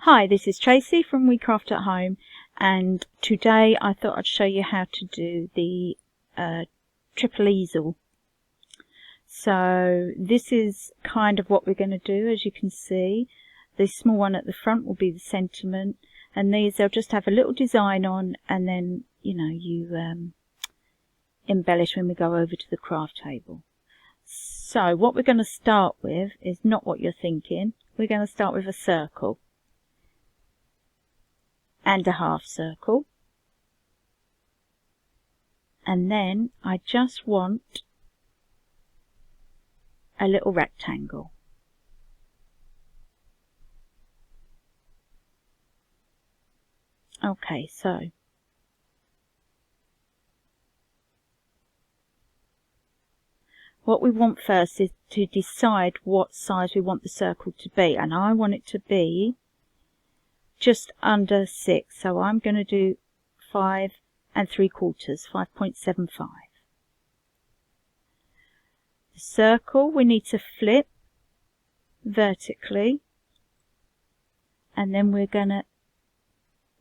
Hi, this is Tracy from We Craft at Home, and today I thought I'd show you how to do the triple easel. So this is kind of what we're going to do. As you can see, the small one at the front will be the sentiment, and these they'll just have a little design on, and then you embellish when we go over to the craft table. So what we're going to start with is not what you're thinking. We're going to start with a circle and a half circle, and then I just want a little rectangle. Okay, so what we want first is to decide what size we want the circle to be, and I want it to be just under 6, so I'm going to do 5 3/4, 5.75. The circle we need to flip vertically, and then we're going to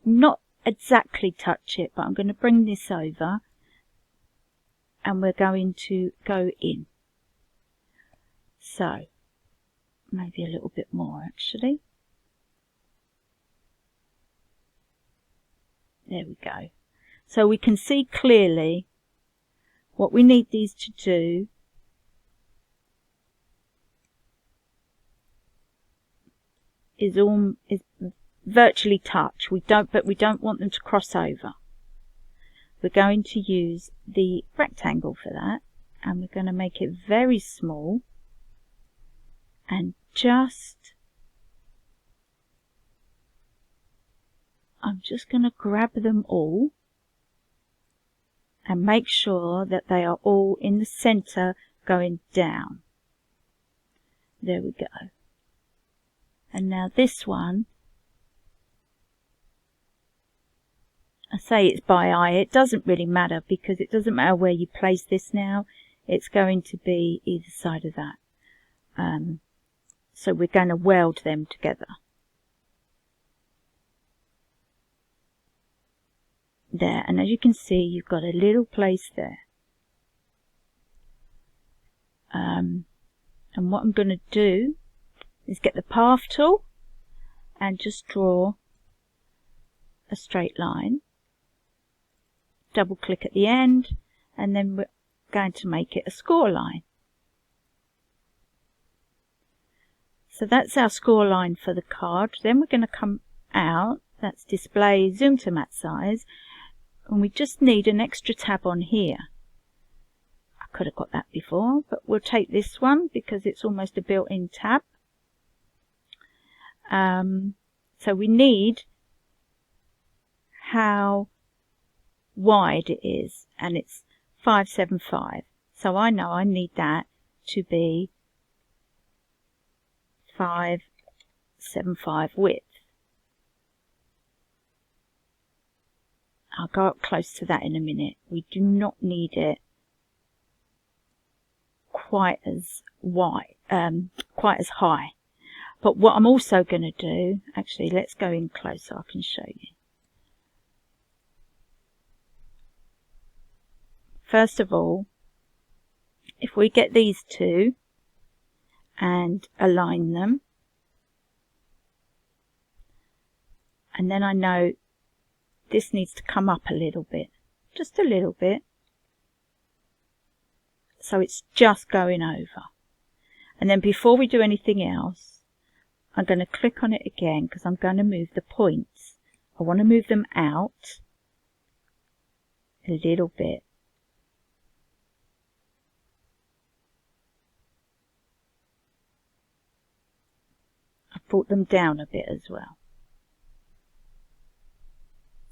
not exactly touch it, but I'm going to bring this over and we're going to go in. So maybe a little bit more actually. There we go. So we can see clearly what we need these to do is virtually touch. But we don't want them to cross over. We're going to use the rectangle for that, and we're going to make it very small, and I'm just going to grab them all and make sure that they are all in the center going down. There we go. And now this one, I say it's by eye. It doesn't really matter, because it doesn't matter where you place this now. It's going to be either side of that. So we're going to weld them together. There, and as you can see, you've got a little place there. And what I'm going to do is get the path tool and just draw a straight line. Double click at the end, and then we're going to make it a score line. So that's our score line for the card. Then we're going to come out, that's display, zoom to mat size, and we just need an extra tab on here. I could have got that before, but we'll take this one because it's almost a built-in tab. So we need how wide it is, and it's 575. So I know I need that to be 575 width. I'll go up close to that in a minute. We do not need it quite as wide, quite as high. But what I'm also going to do, actually, let's go in close so I can show you. First of all, if we get these two and align them, and then I know this needs to come up a little bit, just a little bit, so it's just going over. And then before we do anything else, I'm going to click on it again because I'm going to move the points. I want to move them out a little bit. I've brought them down a bit as well.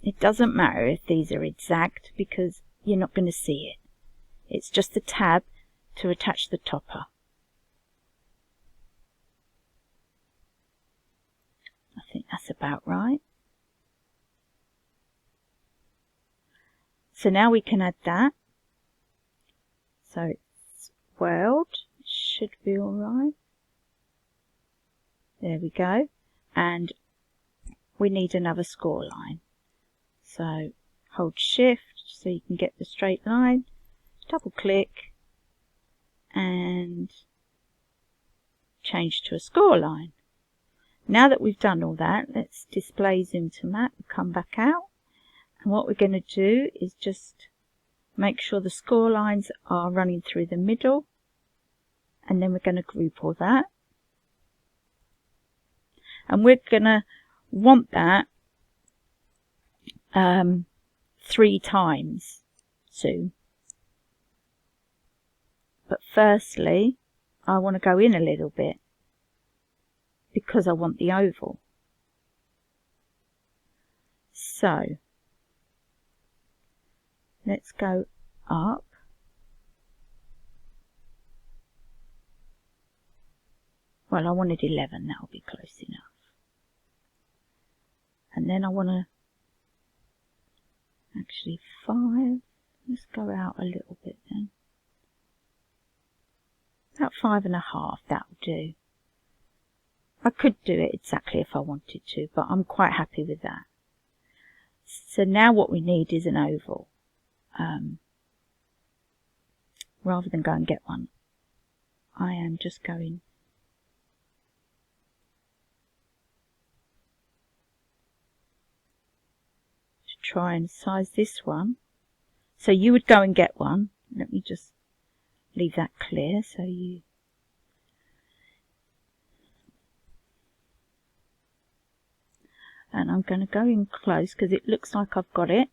It doesn't matter if these are exact because you're not going to see it. It's just the tab to attach the topper. I think that's about right. So now we can add that. So it's weld. It should be alright. There we go. And we need another score line. So hold shift so you can get the straight line, double click and change to a score line. Now that we've done all that, let's display zoom to map, come back out, and what we're going to do is just make sure the score lines are running through the middle, and then we're going to group all that, and we're going to want that 3 times soon. But firstly, I want to go in a little bit because I want the oval. So let's go up. Well, I wanted 11, that'll be close enough. And then I want to, actually 5, let's go out a little bit then. About 5.5, that'll do. I could do it exactly if I wanted to, but I'm quite happy with that. So now what we need is an oval. Rather than go and get one, I am just going to try and size this one. So you would go and get one. Let me just leave that clear so you... And I'm going to go in close because it looks like I've got it.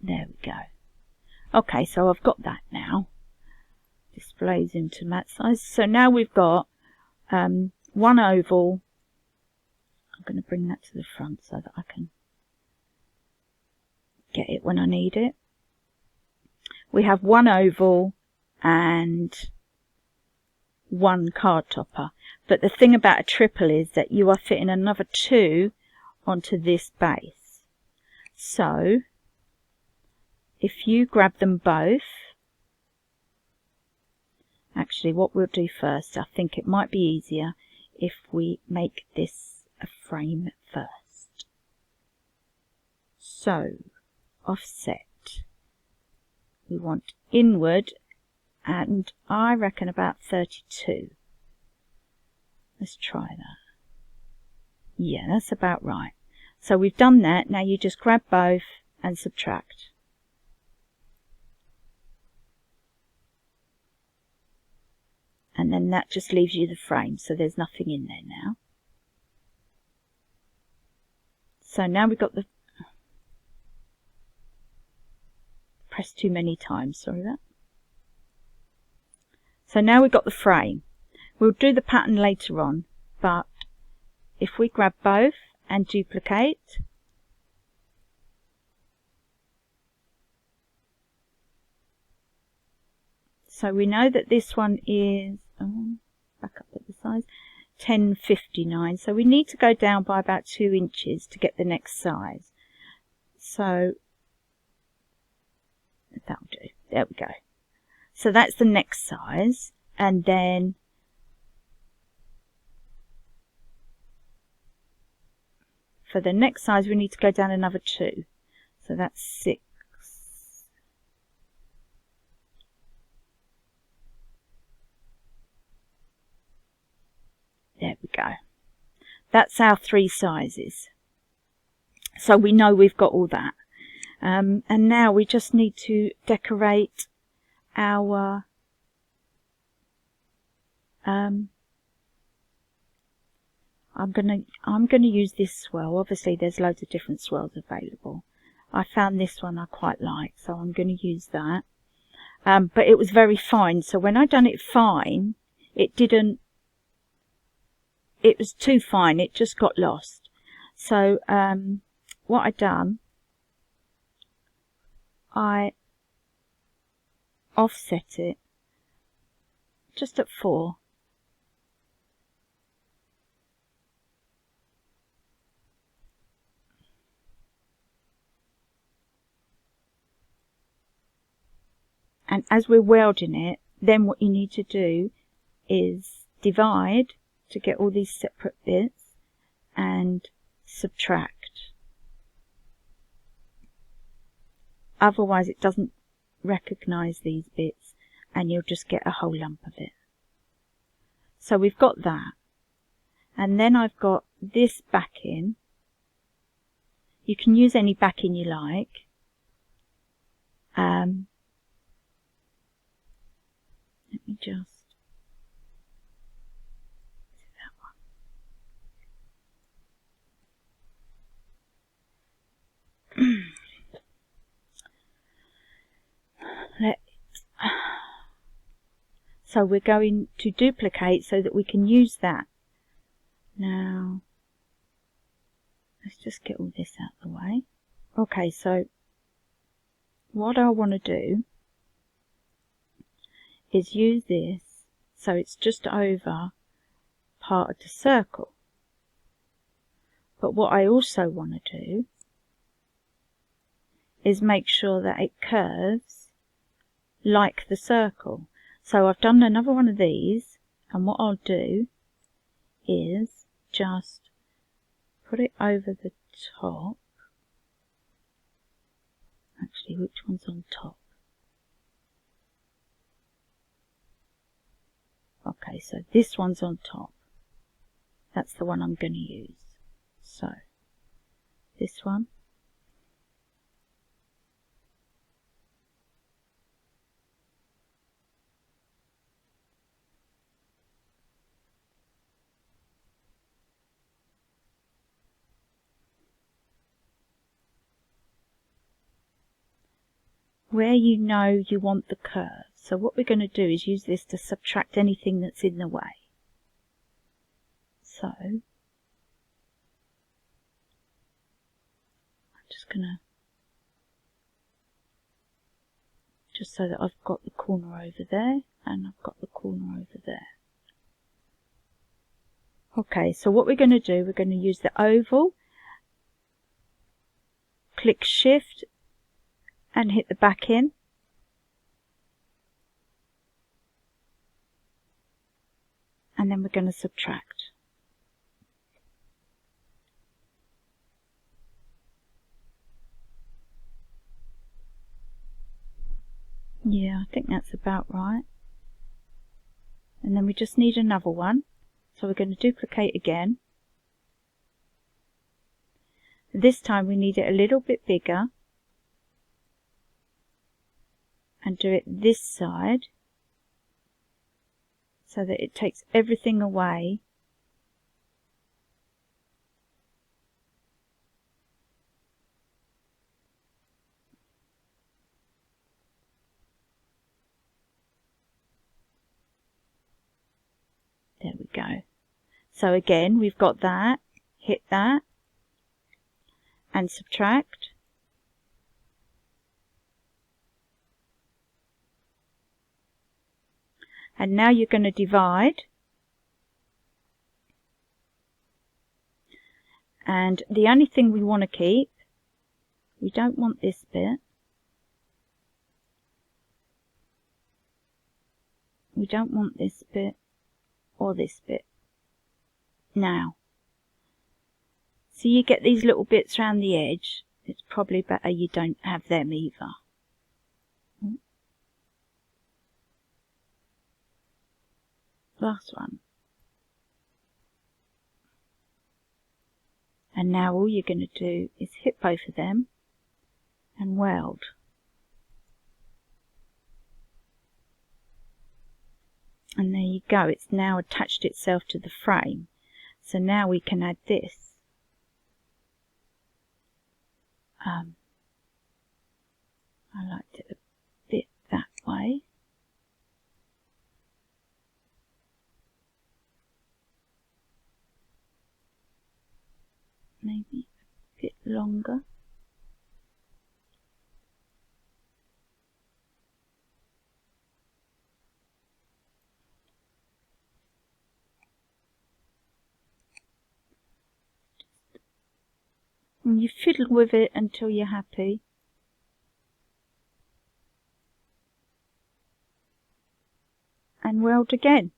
There we go. Okay, so I've got that now. Display zoom to mat size. So now we've got one oval. I'm going to bring that to the front so that I can get it when I need it. We have one oval and one card topper. But the thing about a triple is that you are fitting another 2 onto this base. So if you grab them both, actually what we'll do first, I think it might be easier if we make this a frame first. So offset, we want inward, and I reckon about 32. Let's try that. Yeah, that's about right. So we've done that. Now you just grab both and subtract. And then that just leaves you the frame, so there's nothing in there now. So now we've got the... Press too many times, sorry about that. So now we've got the frame. We'll do the pattern later on, but if we grab both and duplicate, so we know that this one is, back up at the size, 1059. So we need to go down by about 2 inches to get the next size. So that'll do. There we go. So that's the next size. And then for the next size we need to go down another 2. So that's 6. There we go. That's our 3 sizes. So we know we've got all that. And now we just need to decorate our I'm gonna use this swirl. Obviously there's loads of different swirls available. I found this one I quite like, so I'm gonna use that. But it was very fine, so when I done it fine, it was too fine, it just got lost. So what I done, I offset it just at 4. And as we're welding it, then what you need to do is divide to get all these separate bits and subtract. Otherwise it doesn't recognize these bits and you'll just get a whole lump of it. So we've got that. And then I've got this backing. You can use any backing you like. Let me just do that one. So we're going to duplicate so that we can use that. Now, let's just get all this out of the way. Okay, so what I want to do is use this so it's just over part of the circle. But what I also want to do is make sure that it curves like the circle. So I've done another one of these, and what I'll do is just put it over the top. Actually, which one's on top? Okay, so this one's on top. That's the one I'm going to use. So, this one. Where you know you want the curve. So what we're going to do is use this to subtract anything that's in the way. So, I'm just going to, just so that I've got the corner over there, and I've got the corner over there. Okay, so what we're going to do, we're going to use the oval, click Shift, and hit the back in. And then we're going to subtract. Yeah, I think that's about right. And then we just need another one. So we're going to duplicate again. This time we need it a little bit bigger. And do it this side so that it takes everything away. There we go. So again, we've got that, hit that, and subtract. And now you're going to divide. And the only thing we want to keep, we don't want this bit. We don't want this bit or this bit. Now, so you get these little bits around the edge. It's probably better you don't have them either. Last one. And now all you're going to do is hit both of them and weld. And there you go, it's now attached itself to the frame. So now we can add this. I liked it a bit that way. Maybe a bit longer. And you fiddle with it until you're happy. and weld again.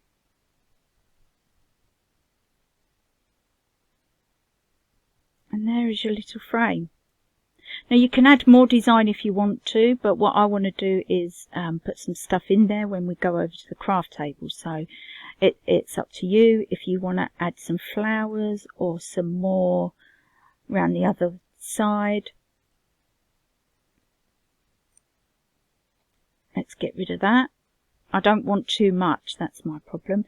And there is your little frame. Now you can add more design if you want to, but what I want to do is put some stuff in there when we go over to the craft table. So it's up to you if you want to add some flowers or some more around the other side. Let's get rid of that. I don't want too much, that's my problem.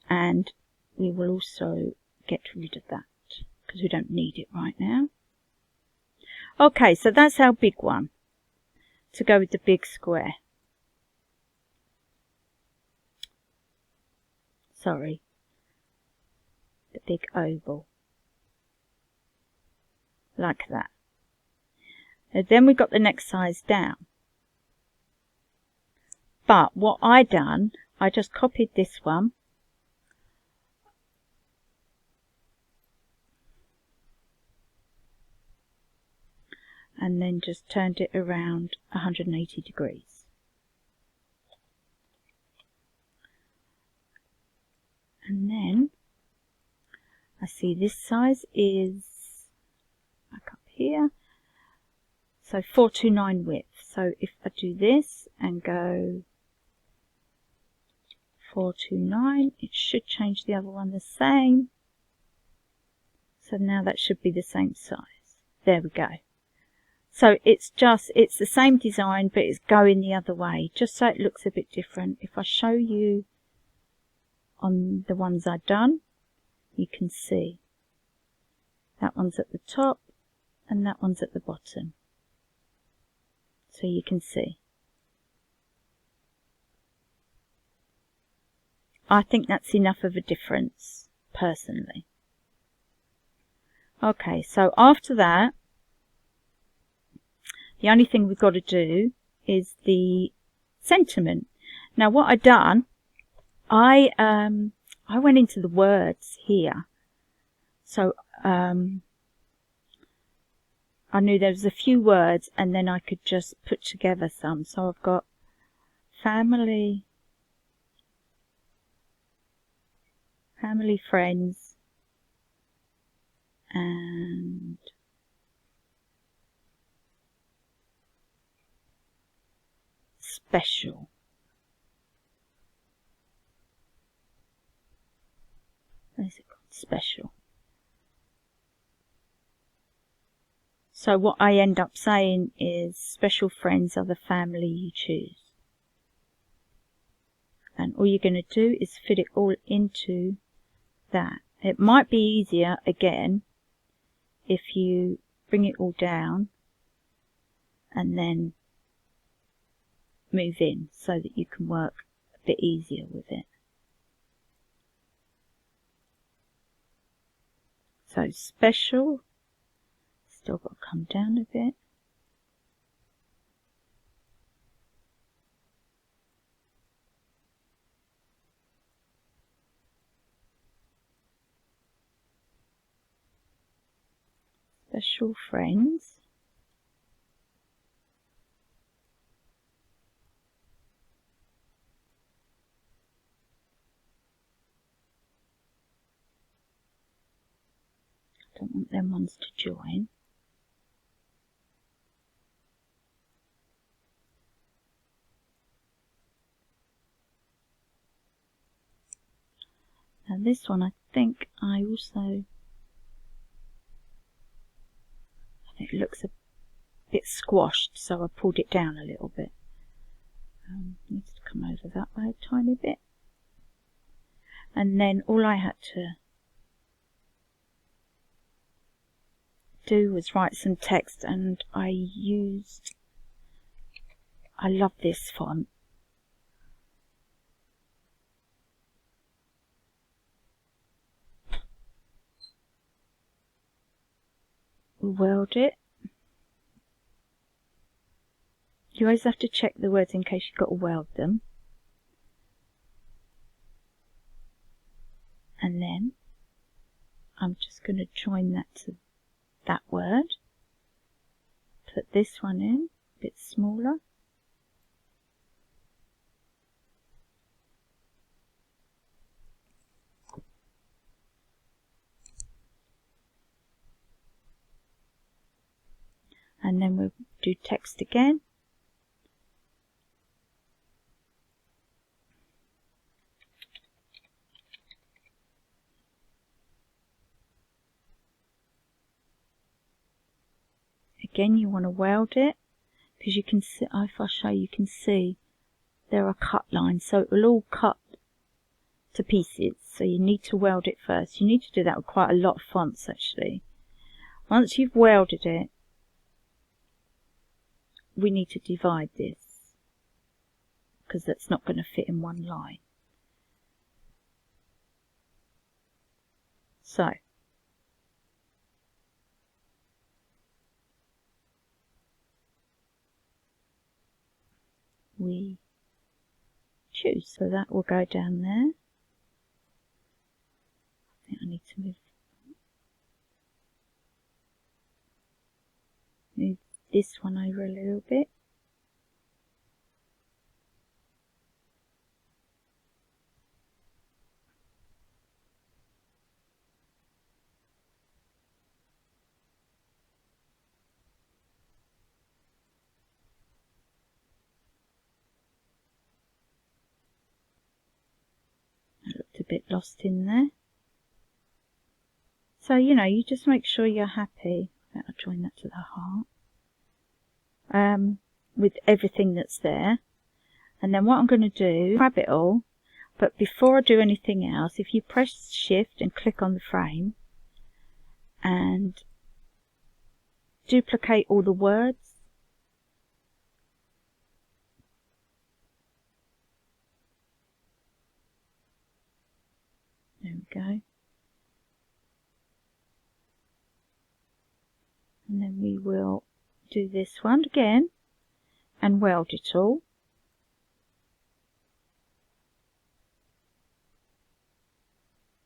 And we will also get rid of that because we don't need it right now. Okay, so that's our big one to go with the big square. Sorry, the big oval. Like that. And then we got the next size down. But what I done, I just copied this one. And then just turned it around 180 degrees. And then I see this size is back up here. So 429 width. So if I do this and go 429, it should change the other one the same. So now that should be the same size. There we go. So it's the same design, but it's going the other way, just so it looks a bit different. If I show you on the ones I've done, you can see that one's at the top and that one's at the bottom. So you can see. I think that's enough of a difference, personally. Okay, so after that, the only thing we've got to do is the sentiment. Now what I done, I went into the words here. So I knew there was a few words and then I could just put together some. So I've got family, friends, and special. Where's it called? Special. So what I end up saying is special friends are the family you choose. And all you're going to do is fit it all into that. It might be easier again if you bring it all down and then move in so that you can work a bit easier with it. So special, still got to come down a bit. Special friends. Don't want them ones to join. Now this one I think it looks a bit squashed, so I pulled it down a little bit. Needs to come over that way a tiny bit. And then all I had to do was write some text, and I love this font. We'll weld it. You always have to check the words in case you've got to weld them. And then I'm just going to join that to that word. Put this one in, a bit smaller. and then we'll do text again. Again, you want to weld it, because you can see, if I show you can see there are cut lines, so it will all cut to pieces. So you need to weld it first. You need to do that with quite a lot of fonts actually. Once you've welded it, we need to divide this, because that's not going to fit in one line. So we choose, so that will go down there. I think I need to move this one over a little bit. I looked a bit lost in there. So, you know, you just make sure you're happy. I'll join that to the heart. With everything that's there. And then what I'm going to do, grab it all, but before I do anything else, if you press Shift and click on the frame and duplicate all the words, there we go. And then we will do this one again and weld it all.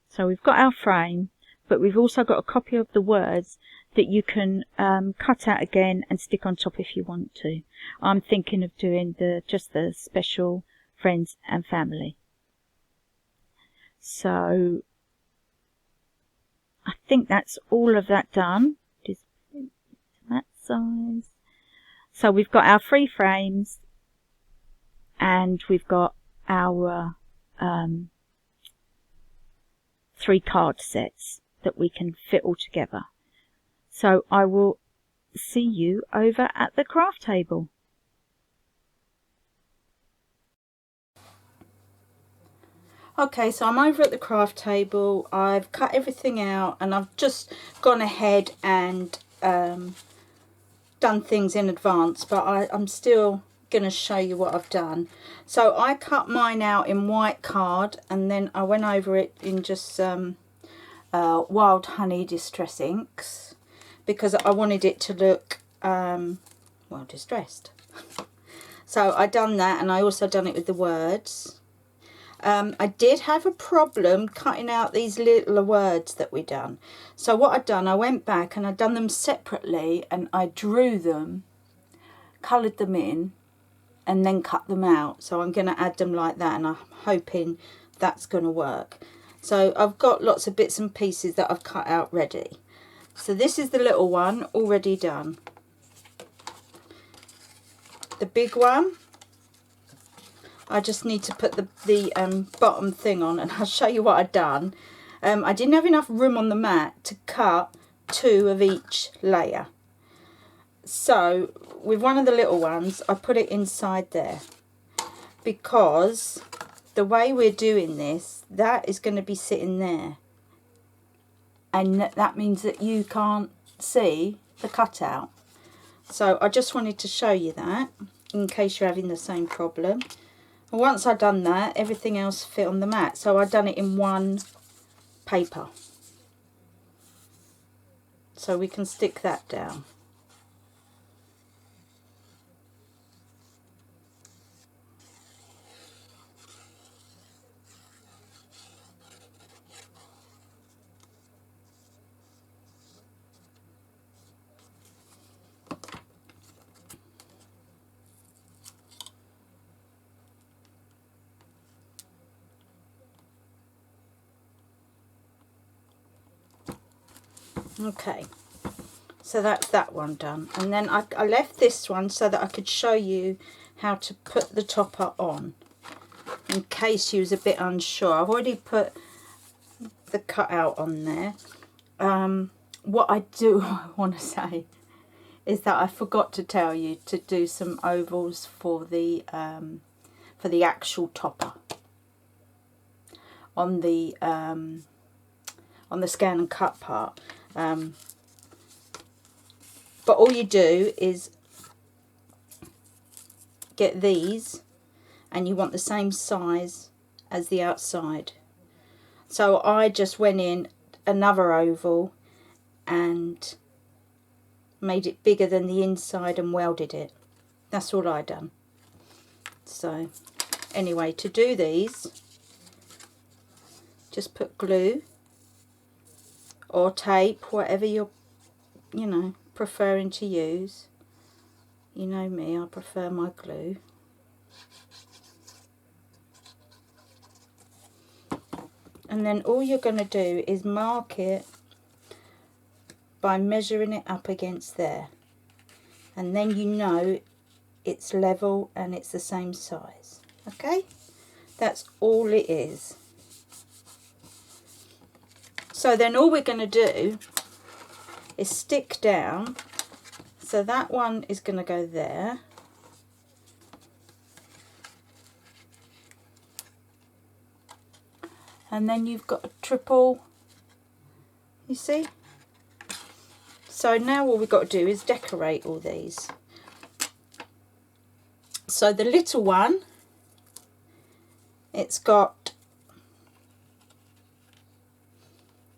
So we've got our frame, but we've also got a copy of the words that you can cut out again and stick on top if you want to. I'm thinking of doing just the special friends and family. So I think that's all of that done. Just that size. So we've got our 3 frames and we've got our 3 card sets that we can fit all together. So I will see you over at the craft table. Okay, so I'm over at the craft table. I've cut everything out and I've just gone ahead and done things in advance, but I'm still going to show you what I've done. So I cut mine out in white card and then I went over it in just Wild Honey Distress inks because I wanted it to look well distressed. So I done that, and I also done it with the words. I did have a problem cutting out these little words that we done. So what I'd done, I went back and I'd done them separately and I drew them, coloured them in and then cut them out. So I'm going to add them like that, and I'm hoping that's going to work. So I've got lots of bits and pieces that I've cut out ready. So this is the little one already done. The big one, I just need to put the bottom thing on, and I'll show you what I've done. I didn't have enough room on the mat to cut 2 of each layer. So with one of the little ones, I put it inside there because the way we're doing this, that is going to be sitting there. And that means that you can't see the cutout. So I just wanted to show you that in case you're having the same problem. And once I've done that, everything else fit on the mat. So I've done it in one paper. So we can stick that down. Okay, So that's that one done. And then I left this one so that I could show you how to put the topper on, in case you was a bit unsure. I've already put the cutout on there. What I do want to say is that I forgot to tell you to do some ovals for the actual topper on the scan and cut part. But all you do is get these, and you want the same size as the outside. So I just went in another oval and made it bigger than the inside and welded it. That's all I done. So anyway, to do these, just put glue or tape, whatever you're preferring to use. You know me, I prefer my glue. And then all you're going to do is mark it by measuring it up against there, and then you know it's level and it's the same size. Okay, that's all it is. So then all we're going to do is stick down. So that one is going to go there. And then you've got a triple, you see? So now all we've got to do is decorate all these. So the little one, it's got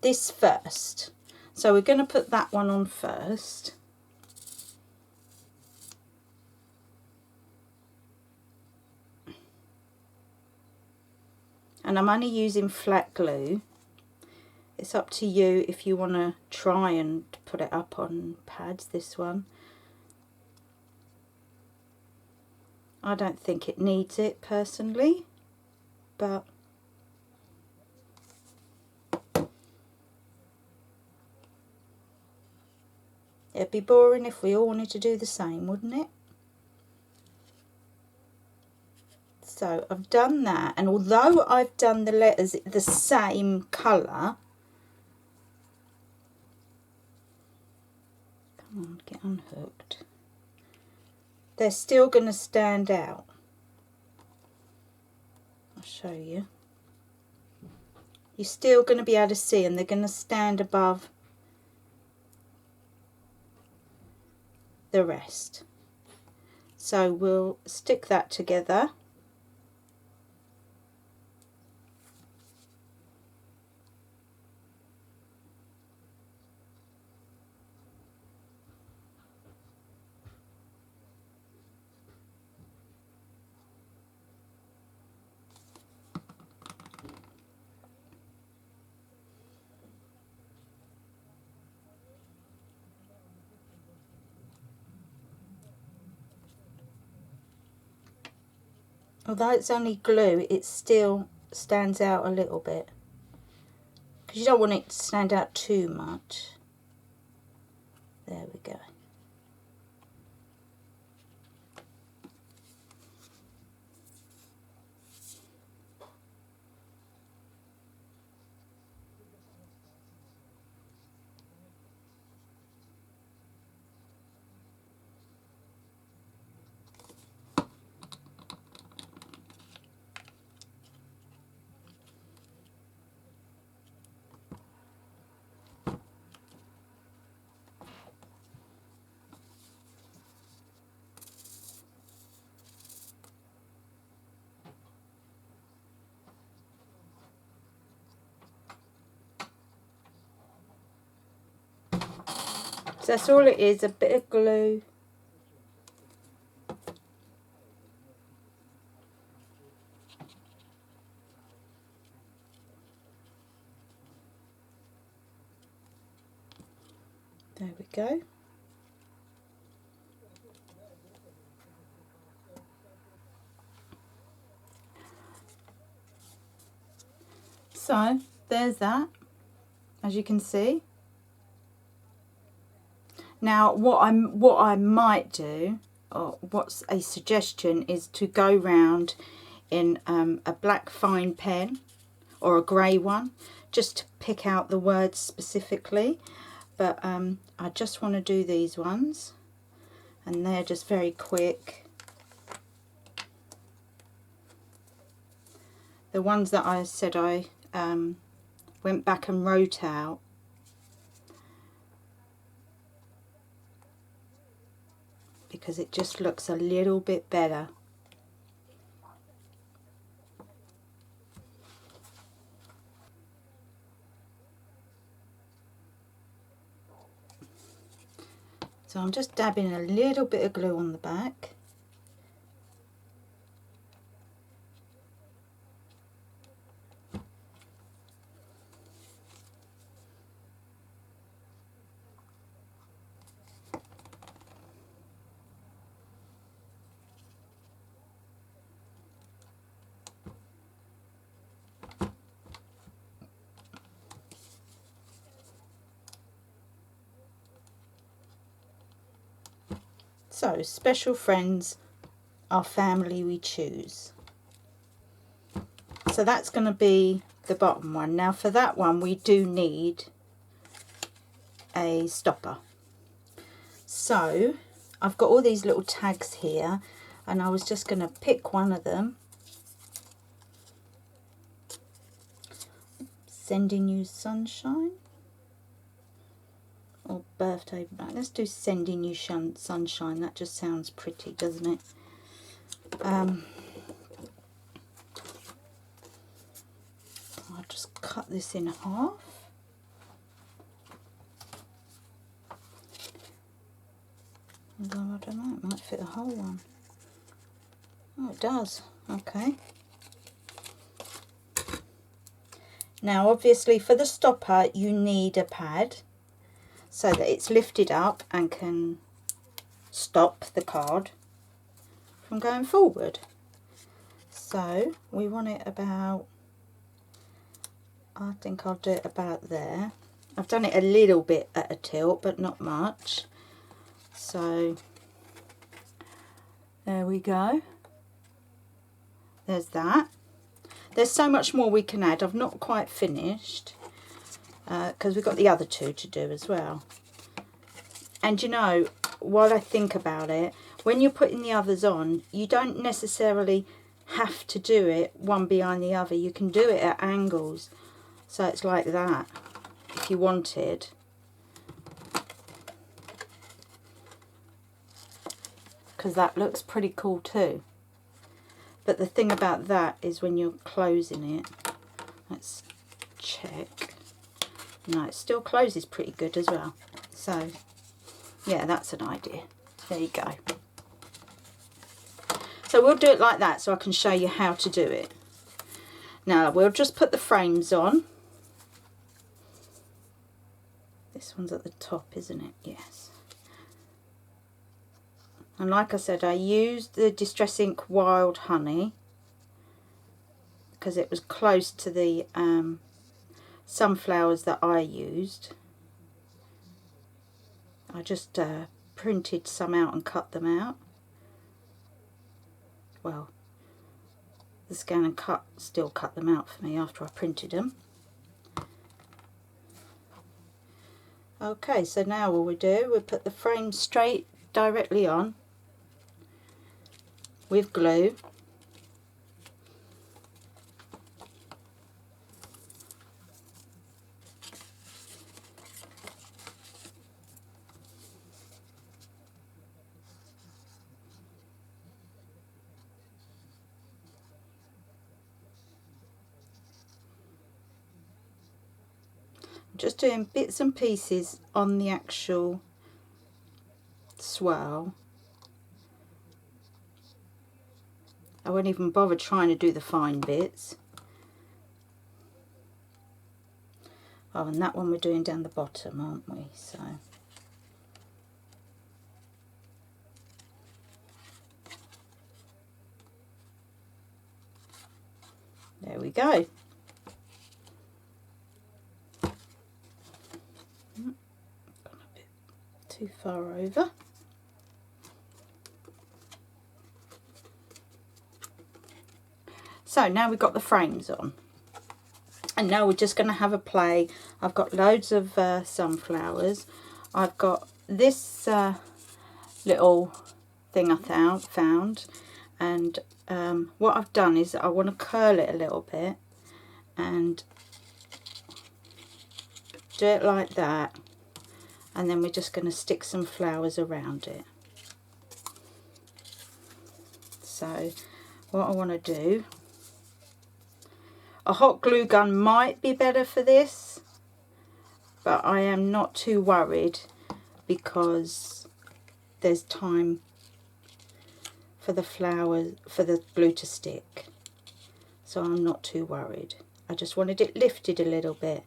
this first. So we're going to put that one on first. And I'm only using flat glue. It's up to you if you want to try and put it up on pads, this one. I don't think it needs it personally, but it'd be boring if we all wanted to do the same, wouldn't it? So I've done that, and although I've done the letters the same colour, come on, get unhooked, they're still going to stand out. I'll show you. You're still going to be able to see, and they're going to stand above the rest. So we'll stick that together. Although it's only glue, it still stands out a little bit, because you don't want it to stand out too much. There we go. So that's all it is, a bit of glue. There we go. So there's that, as you can see. Now what I might do, or what's a suggestion, is to go round in a black fine pen or a grey one, just to pick out the words specifically. But I just want to do these ones, and they're just very quick. The ones that I said I went back and wrote out, because it just looks a little bit better. So I'm just dabbing a little bit of glue on the back. So, special friends are family we choose. So that's going to be the bottom one. Now for that one we do need a stopper. So I've got all these little tags here, and I was just going to pick one of them. Sending you sunshine. Or birthday. Let's do sending you sunshine. That just sounds pretty, doesn't it? I'll just cut this in half. I don't know, it might fit the whole one. Oh, it does. Okay. Now obviously for the stopper you need a pad, so that it's lifted up and can stop the card from going forward. So we want it about, I think I'll do it about there. I've done it a little bit at a tilt, but not much. So there we go. There's that. There's so much more we can add. I've not quite finished, because we've got the other two to do as well. And you know, while I think about it, when you're putting the others on, you don't necessarily have to do it one behind the other. You can do it at angles, so it's like that if you wanted. Because that looks pretty cool too. But the thing about that is when you're closing it, let's check. No, it still closes pretty good as well. So, yeah, that's an idea. There you go. So we'll do it like that so I can show you how to do it. Now, we'll just put the frames on. This one's at the top, isn't it? Yes. And like I said, I used the Distress Ink Wild Honey because it was close to the sunflowers that I used. I just printed some out and cut them out. Well, the Scan and Cut still cut them out for me after I printed them. Okay, so now all we do, we put the frame straight directly on with glue. Just doing bits and pieces on the actual swirl. I won't even bother trying to do the fine bits. Oh, and that one we're doing down the bottom, aren't we? So there we go. too far over. So now we've got the frames on, and now we're just going to have a play. I've got loads of sunflowers. I've got this little thing I found, and what I've done is I want to curl it a little bit and do it like that, and then we're just going to stick some flowers around it. So what I want to do, a hot glue gun might be better for this, but I am not too worried because there's time for the flowers, for the glue to stick, so I'm not too worried. I just wanted it lifted a little bit.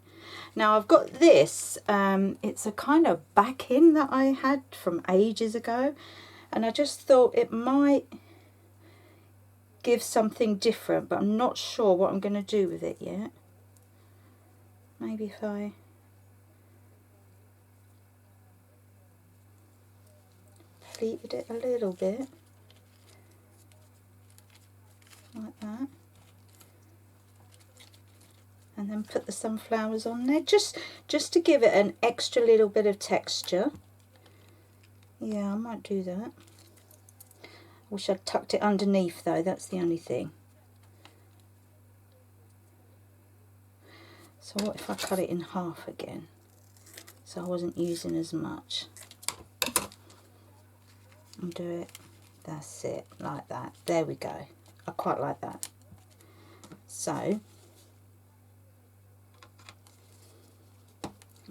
Now I've got this, it's a kind of backing that I had from ages ago, and I just thought it might give something different, but I'm not sure what I'm going to do with it yet. Maybe if I pleated it a little bit like that, and then put the sunflowers on there just to give it an extra little bit of texture. Yeah, I might do that. Wish I'd tucked it underneath though, that's the only thing. So what if I cut it in half again, so I wasn't using as much, and do it, that's it, like that. There we go. I quite like that. So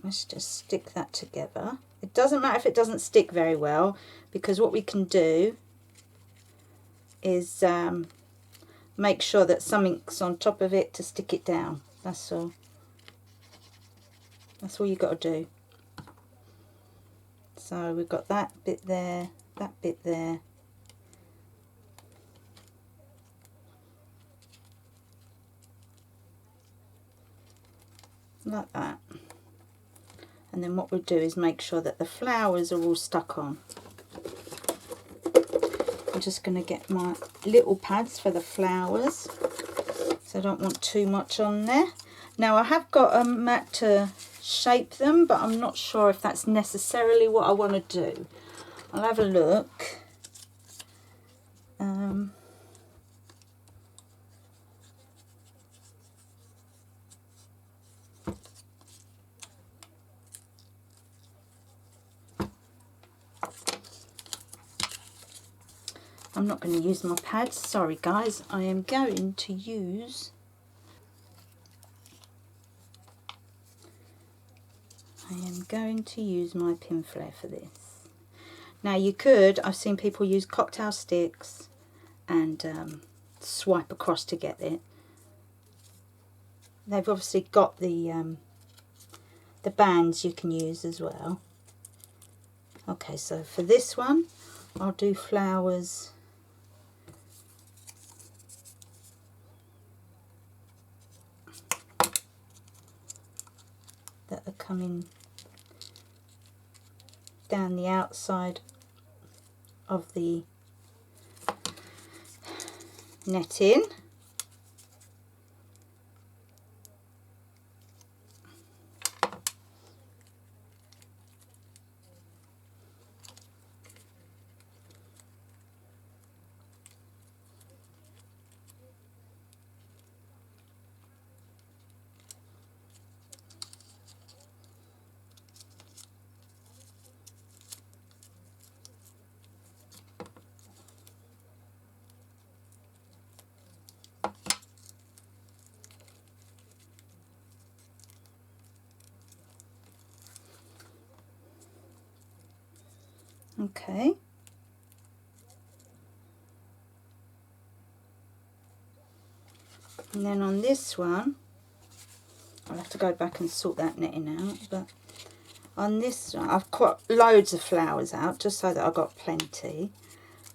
let's just stick that together. It doesn't matter if it doesn't stick very well, because what we can do is make sure that something's on top of it to stick it down. That's all. That's all you got to do. So we've got that bit there, that bit there. Like that. And then what we'll do is make sure that the flowers are all stuck on. I'm just going to get my little pads for the flowers, so I don't want too much on there. Now I have got a mat to shape them, but I'm not sure if that's necessarily what I want to do. I'll have a look. I'm not going to use my pads, sorry guys. I am going to use my pin flare for this. Now you could, I've seen people use cocktail sticks and swipe across to get it. They've obviously got the bands you can use as well. Okay, so for this one I'll do flowers that are coming down the outside of the netting. Okay. And then on this one, I'll have to go back and sort that netting out, but on this one, I've got loads of flowers out just so that I've got plenty.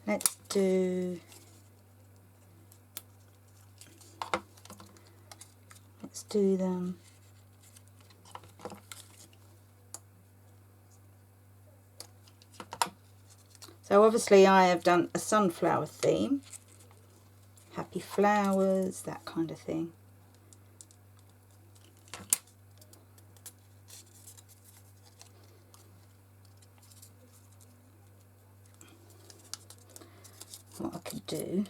Let's do them So obviously I have done a sunflower theme, happy flowers, that kind of thing. What I could do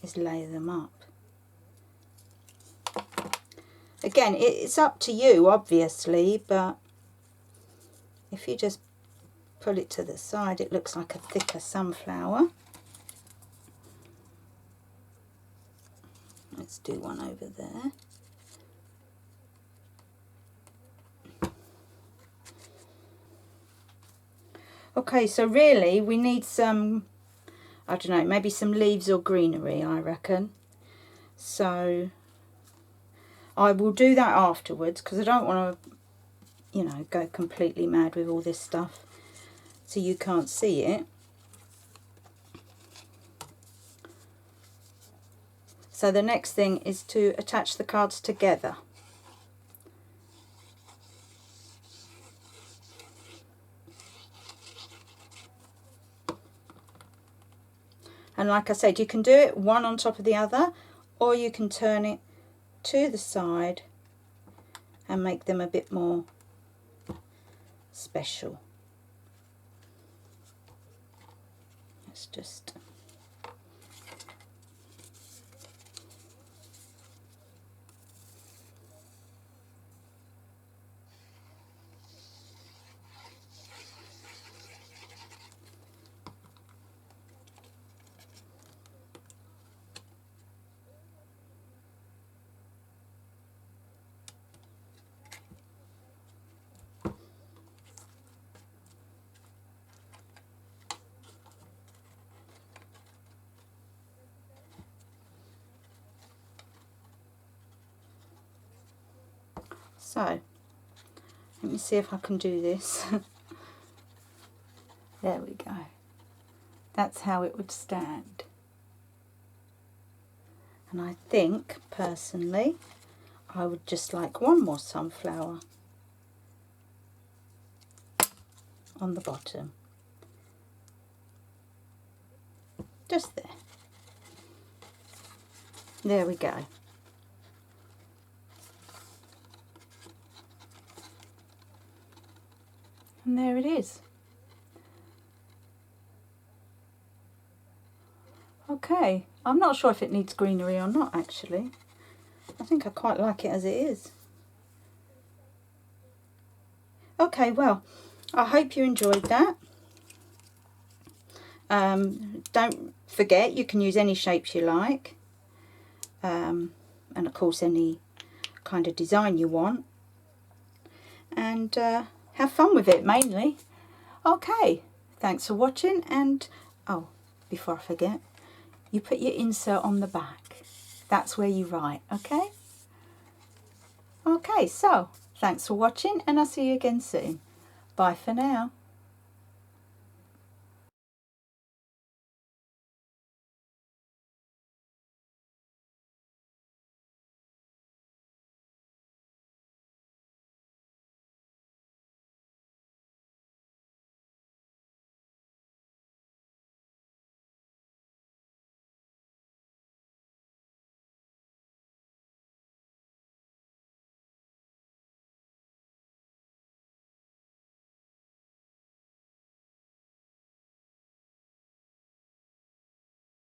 is layer them up. Again, it's up to you obviously, but if you just pull it to the side, it looks like a thicker sunflower. Let's do one over there. Okay, so really we need some, I don't know, maybe some leaves or greenery, I reckon. So I will do that afterwards, because I don't want to, you know, go completely mad with all this stuff so you can't see it. So the next thing is to attach the cards together. And like I said, you can do it one on top of the other, or you can turn it to the side and make them a bit more special. Let's just... So, let me see if I can do this. There we go. That's how it would stand. And I think, personally, I would just like one more sunflower on the bottom. Just there. There we go. And there it is. Okay, I'm not sure if it needs greenery or not actually. I think I quite like it as it is. Okay, well, I hope you enjoyed that. Don't forget, you can use any shapes you like. And of course any kind of design you want. And have fun with it mainly. Okay, thanks for watching, and oh, before I forget, you put your insert on the back. That's where you write, okay? Okay, so thanks for watching, and I'll see you again soon. Bye for now.